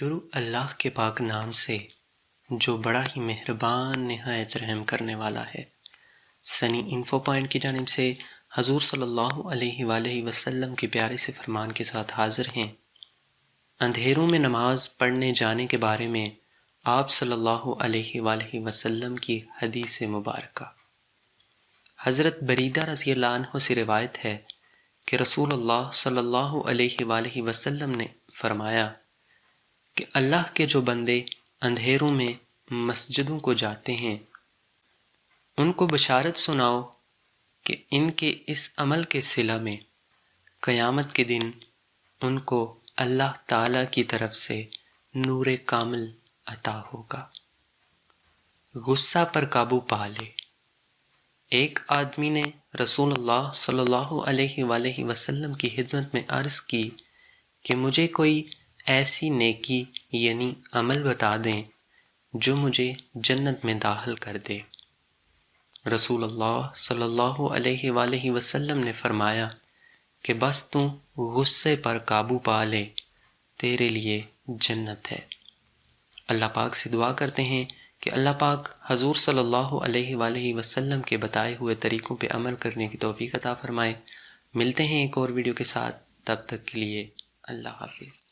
شروع اللہ کے پاک نام سے جو بڑا ہی مہربان نہایت رحم کرنے والا ہے۔ سنی انفو پوائنٹ کی جانب سے حضور صلی اللہ علیہ وآلہ وسلم کے پیارے سے فرمان کے ساتھ حاضر ہیں۔ اندھیروں میں نماز پڑھنے جانے کے بارے میں آپ صلی اللہ علیہ وآلہ وسلم کی حدیث مبارکہ۔ حضرت بریدہ رضی اللہ عنہ سے روایت ہے کہ رسول اللہ صلی اللہ علیہ وآلہ وسلم نے فرمایا کہ اللہ کے جو بندے اندھیروں میں مسجدوں کو جاتے ہیں ان کو بشارت سناؤ کہ ان کے اس عمل کے صلہ میں قیامت کے دن ان کو اللہ تعالیٰ کی طرف سے نور کامل عطا ہوگا۔ غصہ پر قابو پا لے۔ ایک آدمی نے رسول اللہ صلی اللہ علیہ وآلہ وسلم کی خدمت میں عرض کی کہ مجھے کوئی ایسی نیکی یعنی عمل بتا دیں جو مجھے جنت میں داخل کر دے۔ رسول اللہ صلی اللہ علیہ وآلہ وسلم نے فرمایا کہ بس تو غصے پر قابو پا لے، تیرے لیے جنت ہے۔ اللہ پاک سے دعا کرتے ہیں کہ اللہ پاک حضور صلی اللہ علیہ وآلہ وسلم کے بتائے ہوئے طریقوں پہ عمل کرنے کی توفیق عطا فرمائے۔ ملتے ہیں ایک اور ویڈیو کے ساتھ، تب تک کے لیے اللہ حافظ۔